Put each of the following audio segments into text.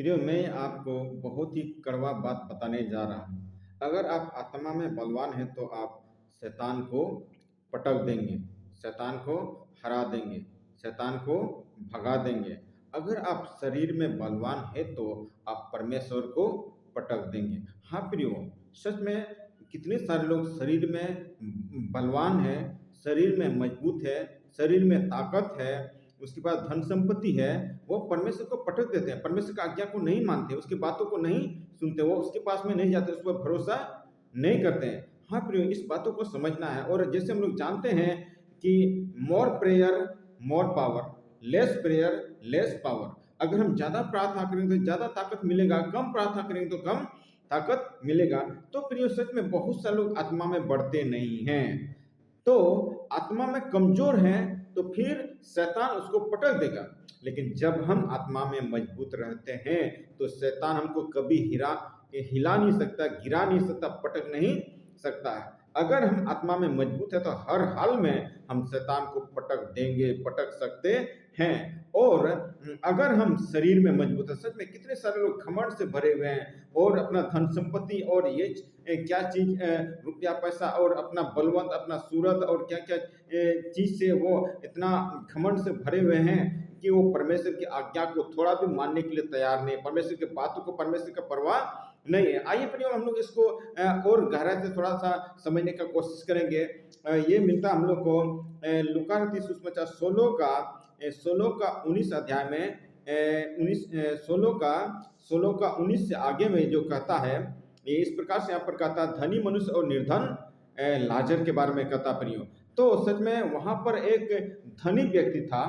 प्रियो, मैं आपको बहुत ही कड़वा बात बताने जा रहा हूँ। अगर आप आत्मा में बलवान हैं तो आप शैतान को पटक देंगे, शैतान को हरा देंगे, शैतान को भगा देंगे। अगर आप शरीर में बलवान हैं तो आप परमेश्वर को पटक देंगे। हाँ प्रियो, सच में कितने सारे लोग शरीर में बलवान हैं, शरीर में मजबूत है, शरीर में ताकत है, उसके पास धन संपत्ति है, वो परमेश्वर को पटक देते हैं, परमेश्वर की आज्ञा को नहीं मानते, उसकी बातों को नहीं सुनते, वो उसके पास में नहीं जाते, उस पर भरोसा नहीं करते हैं। हाँ प्रियो, इस बातों को समझना है। और जैसे हम लोग जानते हैं कि more prayer more power, less prayer less power. अगर हम ज्यादा प्रार्थना करेंगे तो ज्यादा ताकत मिलेगा, कम प्रार्थना करेंगे तो कम ताकत मिलेगा। तो प्रियो, सच में बहुत सारे लोग आत्मा में बढ़ते नहीं हैं, तो आत्मा में कमजोर हैं, तो फिर शैतान उसको पटक देगा। लेकिन जब हम आत्मा में मजबूत रहते हैं तो शैतान हमको कभी हिला नहीं सकता, गिरा नहीं सकता, पटक नहीं सकता है। अगर हम आत्मा में मजबूत है तो हर हाल में हम शैतान को पटक देंगे, पटक सकते हैं। और अगर हम शरीर में मजबूत है, सच में कितने सारे लोग घमंड से भरे हुए हैं और अपना धन संपत्ति और ये क्या चीज, रुपया पैसा और अपना बलवंत, अपना सूरत और क्या क्या चीज से वो इतना घमंड से भरे हुए हैं कि वो परमेश्वर की आज्ञा को थोड़ा भी मानने के लिए तैयार नहीं, परमेश्वर की बातों को, परमेश्वर का परवाह नहीं है। आइए प्रियो, हम लोग इसको और गहराई से थोड़ा सा समझने का कोशिश करेंगे। ये मिलता हम लोग को लूका रचित सुसमाचार 16 का 19 अध्याय में 16 का 19 से आगे में जो कहता है, ये इस प्रकार से यहाँ पर कहता है, धनी मनुष्य और निर्धन लाजर के बारे में कहता प्रियो। तो सच में वहां पर एक धनी व्यक्ति था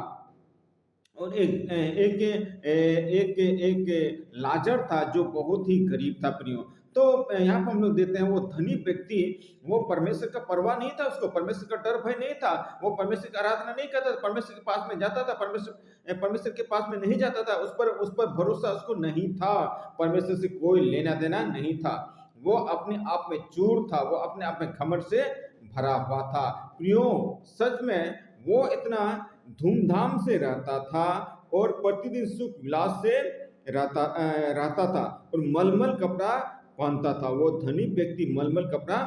और एक एक एक लाजर था जो बहुत ही गरीब था प्रियो। तो यहाँ पर हम लोग देते हैं, वो धनी व्यक्ति, वो परमेश्वर का परवाह नहीं था, उसको परमेश्वर का डर भय नहीं था, वो परमेश्वर की आराधना नहीं करता था, परमेश्वर के पास में जाता था, परमेश्वर के पास में नहीं जाता था, उस पर भरोसा उसको नहीं था, परमेश्वर से कोई लेना देना नहीं था। वो अपने आप में चूर था, वो अपने आप में घमंड से भरा हुआ था प्रियो। सच में वो इतना धूमधाम से रहता था और प्रतिदिन सुख विलास से रहता था और मलमल कपड़ा पहनता था। वो धनी व्यक्ति मलमल कपड़ा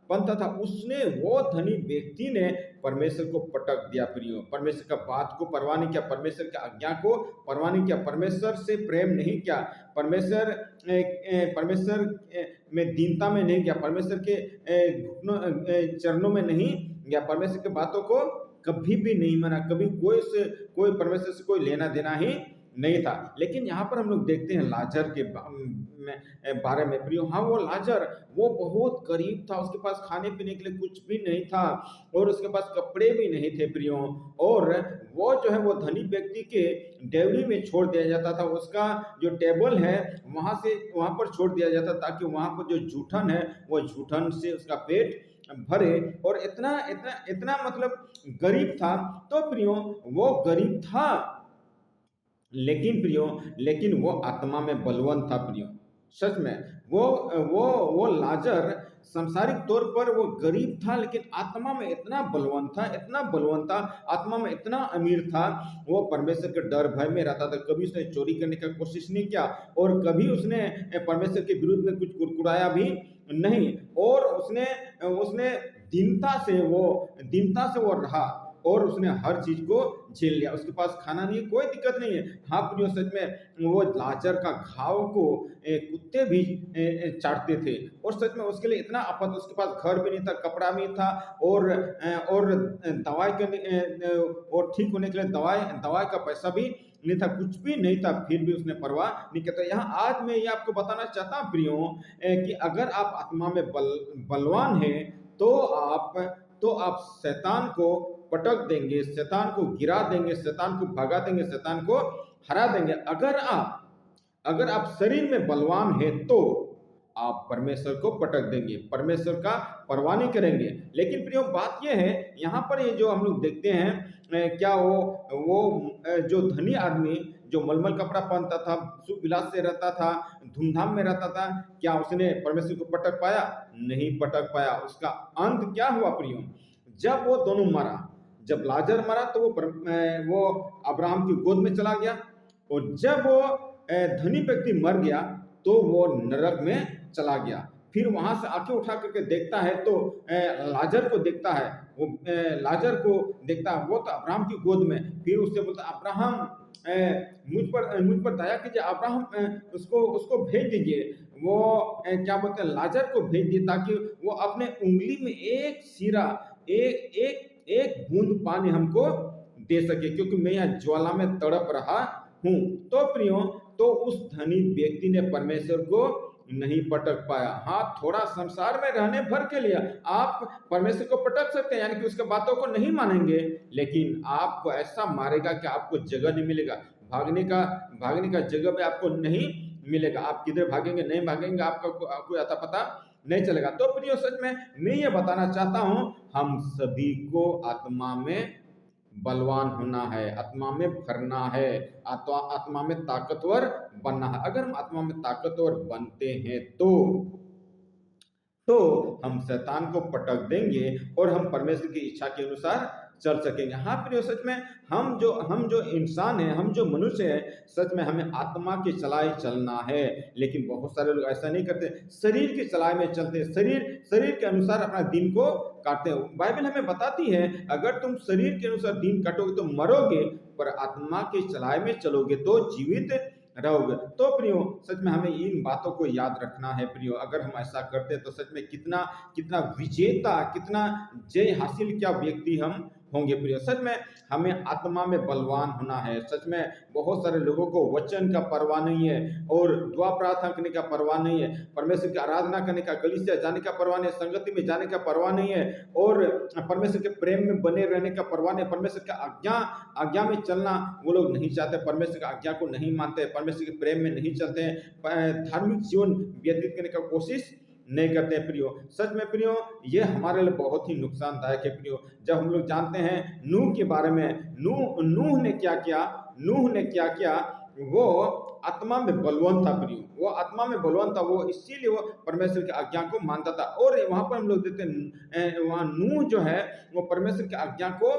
पहनता था। वो धनी व्यक्ति ने परमेश्वर को पटक दिया प्रियो, परमेश्वर का बात को परवाह नहीं किया, परमेश्वर की आज्ञा को परवाह नहीं किया, परमेश्वर से प्रेम नहीं किया, परमेश्वर में दीनता में नहीं गया, परमेश्वर के चरणों में नहीं गया, परमेश्वर की बातों को कभी भी नहीं माना, कभी कोई परमेश्वर से कोई लेना देना ही नहीं था। लेकिन यहाँ पर हम लोग देखते हैं लाजर के बारे में प्रियो। हाँ, वो लाजर, वो बहुत गरीब था, उसके पास खाने पीने के लिए कुछ भी नहीं था और उसके पास कपड़े भी नहीं थे प्रियो। और वो जो है वो धनी व्यक्ति के डेवरी में छोड़ दिया जाता था, उसका जो टेबल है वहां पर छोड़ दिया जाता, ताकि वहां पर जो जूठन है वो जूठन से उसका पेट भरे। और इतना इतना इतना मतलब गरीब था। तो प्रियो, वो गरीब था लेकिन वो आत्मा में बलवान था प्रियो। सच में वो लाजर सांसारिक तौर पर वो गरीब था, लेकिन आत्मा में इतना बलवान था, इतना बलवान था, आत्मा में इतना अमीर था। वो परमेश्वर के डर भय में रहता था, कभी उसने चोरी करने का कोशिश नहीं किया और कभी उसने परमेश्वर के विरुद्ध में कुछ कुड़कुड़ाया भी नहीं। और उसने उसने दीनता से वो रहा और उसने हर चीज को झेल लिया। उसके पास खाना नहीं है, कोई दिक्कत नहीं है। हाँ प्रियो, सच में वो लाजर का घाव को कुत्ते भी चाटते थे और सच में उसके लिए इतना आफत, उसके पास घर भी नहीं था, कपड़ा भी नहीं था और दवाई के और ठीक होने के लिए दवाई का पैसा भी नहीं था, कुछ भी नहीं था, फिर भी उसने परवाह नहीं किया। यहाँ आज मैं ये आपको बताना चाहता हूँ प्रियो कि अगर आप आत्मा में बलवान हैं तो आप शैतान को पटक देंगे, शैतान को गिरा देंगे, शैतान को भगा देंगे, शैतान को हरा देंगे। अगर आप शरीर में बलवान हैं तो आप परमेश्वर को पटक देंगे, परमेश्वर का परवाह नहीं करेंगे। लेकिन प्रियो, बात यह है, यहाँ पर ये जो हम लोग देखते हैं, क्या वो जो धनी आदमी जो मलमल कपड़ा पहनता था, सुख विलास से रहता था, धूमधाम में रहता था, क्या उसने परमेश्वर को पटक पाया? नहीं पटक पाया। उसका अंत क्या हुआ प्रियो? जब वो दोनों मरा, लाजर मरा तो वो अब्राहम की गोद में चला गया, और जब वो धनी व्यक्ति मर गया तो वो नरक में चला गया। फिर वहां से आंखें उठा करके देखता है तो लाजर को देखता है। वो लाजर को देखता है, वो तो अब्राहम की गोद में। फिर उससे बोलता है, अब्राहम मुझ पर दया कीजिए, अब्राहम उसको उसको भेज दीजिए। वो क्या बोलते हैं, लाजर को भेज दिए ताकि वो अपने उंगली में एक सिरा, एक एक एक बूंद पानी हमको दे सके, क्योंकि मैं यहाँ ज्वाला में तड़प रहा हूँ। तो प्रियो, तो उस धनी व्यक्ति ने परमेश्वर को नहीं पटक पाया। हाँ, थोड़ा संसार में रहने भर के लिए आप परमेश्वर को पटक सकते हैं, यानी कि उसके बातों को नहीं मानेंगे, लेकिन आपको ऐसा मारेगा कि आपको जगह नहीं मिलेगा, भागने का जगह भी आपको नहीं मिलेगा। आप किधर भागेंगे नहीं भागेंगे आपका कोई अता पता नहीं चलेगा। तो प्रियो, सच में मैं ये बताना चाहता हूं, हम सभी को आत्मा में बलवान होना है, आत्मा में भरना है, आत्मा में ताकतवर बनना है। अगर हम आत्मा में ताकतवर बनते हैं तो हम शैतान को पटक देंगे और हम परमेश्वर की इच्छा के अनुसार चल सकेंगे। हाँ प्रियो, सच में हम जो इंसान हैं, हम जो मनुष्य हैं, सच में हमें आत्मा की चलाई चलना है। लेकिन बहुत सारे लोग ऐसा नहीं करते, शरीर की चलाई में चलते हैं, शरीर के अनुसार अपना दिन को काटते हैं। बाइबल हमें बताती है, अगर तुम शरीर के अनुसार दिन काटोगे तो मरोगे, पर आत्मा की चलाई में चलोगे तो जीवित रहोगे। तो प्रियो, सच में हमें इन बातों को याद रखना है प्रियो। अगर हम ऐसा करते हैं तो सच में कितना कितना विजेता, कितना जय हासिल क्या व्यक्ति हम होंगे प्रियो। सच में हमें आत्मा में बलवान होना है। सच में बहुत सारे लोगों को वचन का परवाह नहीं है और दुआ प्रार्थना करने का परवाह नहीं है, परमेश्वर की आराधना करने का, कलीसिया जाने का परवाह नहीं है, संगति में जाने का परवाह नहीं है, और परमेश्वर के प्रेम में बने रहने का परवाह नहीं है, परमेश्वर का आज्ञा में चलना वो लोग नहीं चाहते, परमेश्वर की आज्ञा को नहीं मानते, परमेश्वर के प्रेम में नहीं चलते हैं, धार्मिक जीवन व्यतीत करने का कोशिश नहीं करते हैं प्रियो। सच में प्रियो, ये हमारे लिए बहुत ही नुकसानदायक है प्रियो। जब हम लोग जानते हैं नूह के बारे में, नूह ने क्या किया, वो आत्मा में बलवान था प्रियो, वो आत्मा में बलवान था, वो इसीलिए वो परमेश्वर की आज्ञा को मानता था। और वहां पर हम लोग देखते हैं, वहां नूह जो है वो परमेश्वर की आज्ञा को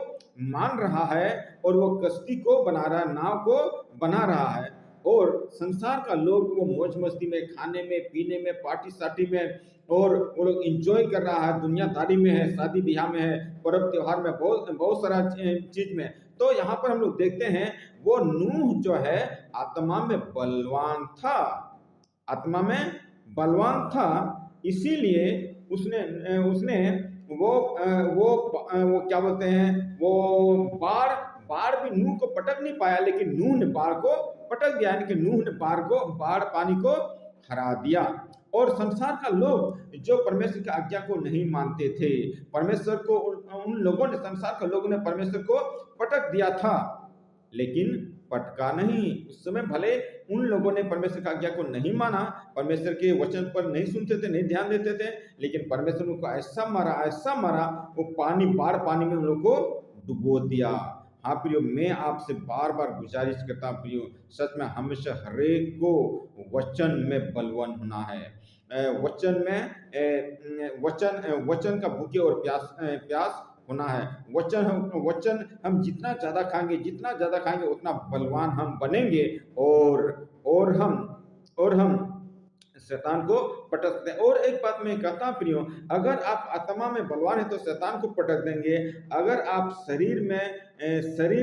मान रहा है और वो कश्ती को बना रहा है, नाव को बना रहा है, और संसार का लोग वो मौज मस्ती में, खाने में, पीने में, पार्टी सार्टी में, और वो लोग इंजॉय कर रहा है, दुनियादारी में है, शादी ब्याह में है, पर्व त्योहार में, बहुत सारा चीज में। तो यहाँ पर हम लोग देखते हैं वो नूह जो है आत्मा में बलवान था, आत्मा में बलवान था, इसीलिए उसने उसने वो क्या बोलते हैं, वो बाढ़ भी नूह को पटक नहीं पाया, लेकिन नूह ने बाढ़ को पटक दिया, यानी कि नूह ने बाढ़ पानी को हरा दिया। और संसार का लोग जो परमेश्वर की आज्ञा को नहीं मानते थे, परमेश्वर को उन लोगों ने, संसार के लोगों ने परमेश्वर को पटक दिया था, लेकिन पटका नहीं। उस समय भले उन लोगों ने परमेश्वर की आज्ञा को नहीं माना, परमेश्वर के वचन पर नहीं सुनते थे, नहीं ध्यान देते थे, लेकिन परमेश्वर उनको ऐसा मारा, वो बाढ़ पानी में उन लोगों को डुबो दिया। हाँ प्रियो, मैं आपसे बार बार गुजारिश करता हूँ प्रियो, सच में हमेशा हरेक को वचन में बलवान होना है, वचन का भूखे और प्यास होना है। वचन हम जितना ज्यादा खाएंगे उतना बलवान हम बनेंगे, और हम शैतान को पटक सकते हैं। और एक बात मैं कहता हूं प्रियो, अगर आप आत्मा में बलवान है तो शैतान को पटक देंगे, अगर आप शरीर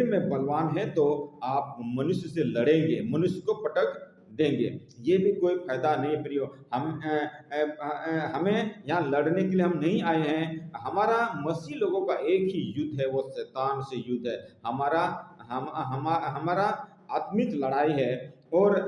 में बलवान है तो आप मनुष्य से लड़ेंगे, मनुष्य को पटक देंगे, ये भी कोई फायदा नहीं प्रियो। हमें यहाँ लड़ने के लिए हम नहीं आए हैं। हमारा मसीह लोगों का एक ही युद्ध है, वो शैतान से युद्ध है। हमारा आत्मिक लड़ाई है, और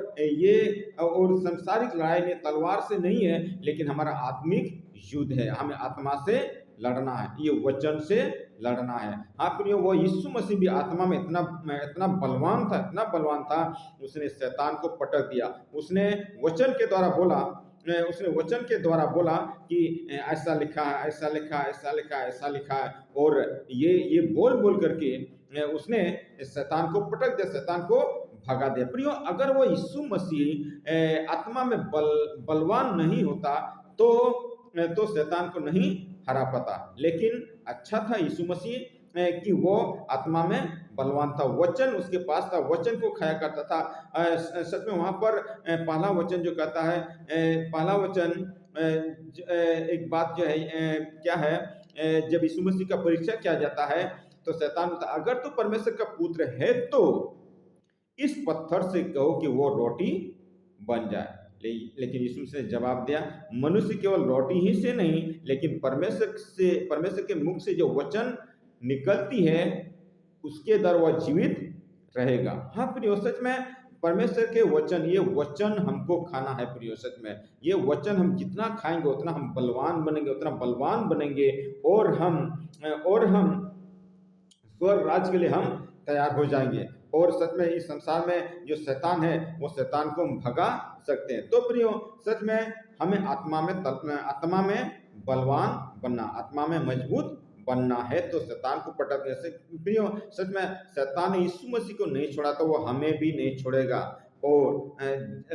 संसारिक लड़ाई में तलवार से नहीं है, लेकिन हमारा आत्मिक युद्ध है, हमें आत्मा से लड़ना है, ये वचन से लड़ना है। हाँ प्रियो, वो यीशु मसीह भी आत्मा में इतना बलवान था, उसने शैतान को पटक दिया। उसने वचन के द्वारा बोला कि ऐसा लिखा है, और ये बोल करके उसने शैतान को पटक दिया, शैतान को भगा दिया। प्रियो, अगर वो यीशु मसीह आत्मा में बलवान नहीं होता तो शैतान को नहीं हरा पाता, लेकिन अच्छा था यीशु मसीह कि वो आत्मा में बलवान था, वचन उसके पास था, वचन को खाया करता था। सच में वहाँ पर पहला वचन जो कहता है, पहला वचन एक बात जो है क्या है, जब यीशु मसीह का परीक्षा किया जाता है तो शैतान बोलता है, अगर तू परमेश्वर का पुत्र है तो इस पत्थर से कहो कि वो रोटी बन जाए। लेकिन यीशु मसीह ने जवाब दिया, मनुष्य केवल रोटी ही से नहीं, लेकिन परमेश्वर के मुख से जो वचन निकलती है उसके द्वारा वह जीवित रहेगा। हाँ प्रियो, सच में परमेश्वर के वचन, ये वचन हमको खाना है प्रियो। सच में ये वचन हम जितना खाएंगे उतना हम बलवान बनेंगे, उतना बलवान बनेंगे, और हम स्वर्ग राज्य के लिए हम तैयार हो जाएंगे। और सच में इस संसार में जो शैतान है वो शैतान को हम भगा सकते हैं। तो प्रियो, सच में हमें आत्मा में बलवान बनना, आत्मा में मजबूत बनना है, तो शैतान को पटकने से प्रियो, सच में शैतान ने यीशु मसीह को नहीं छोड़ा तो वो हमें भी नहीं छोड़ेगा।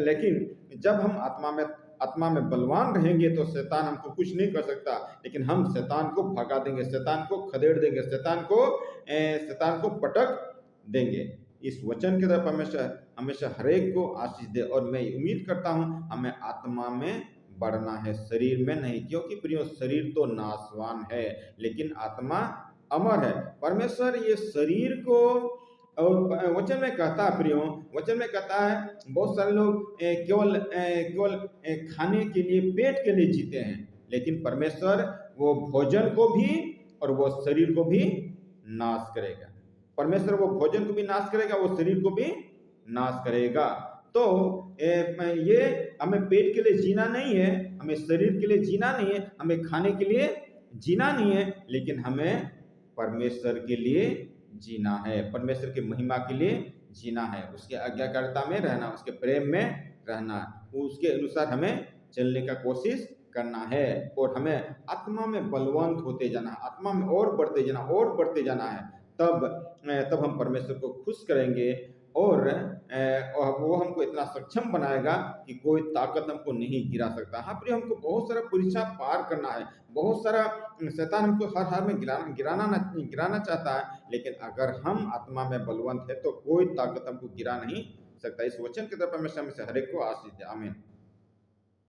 लेकिन जब हम आत्मा में बलवान रहेंगे तो शैतान हमको कुछ नहीं कर सकता, लेकिन हम शैतान को भगा देंगे, शैतान को खदेड़ देंगे, शैतान को पटक देंगे। इस वचन की तरफ हमेशा हमेशा हरेक को आशीष दे, और मैं उम्मीद करता हूं हमें आत्मा में बढ़ना है, शरीर में नहीं, क्योंकि प्रियो शरीर तो नाशवान है लेकिन आत्मा अमर है। परमेश्वर ये शरीर को, और वचन में कहता है प्रियो, वचन में कहता है बहुत सारे लोग केवल खाने के लिए, पेट के लिए जीते हैं, लेकिन परमेश्वर वो भोजन को भी और वो शरीर को भी नाश करेगा। परमेश्वर वो भोजन को भी नाश करेगा, वो शरीर को भी नाश करेगा। तो ये हमें पेट के लिए जीना नहीं है, हमें शरीर के लिए जीना नहीं है, हमें खाने के लिए जीना नहीं है, लेकिन हमें परमेश्वर के लिए जीना है, परमेश्वर की महिमा के लिए जीना है, उसके आज्ञाकारिता में रहना, उसके प्रेम में रहना, उसके अनुसार हमें चलने का कोशिश करना है, और हमें आत्मा में बलवंत होते जाना है, आत्मा में और बढ़ते जाना है। तब हम परमेश्वर को खुश करेंगे, और वो हमको इतना सक्षम बनाएगा कि कोई ताकत हमको नहीं गिरा सकता। हाँ प्रिय, हमको बहुत सारा परीक्षा पार करना है, बहुत सारा शैतान हमको हर हाल में गिराना चाहता है, लेकिन अगर हम आत्मा में बलवंत है तो कोई ताकत हमको गिरा नहीं सकता। इस वचन की तरफ हमेशा हमें हर एक को आशीष दे। आमीन।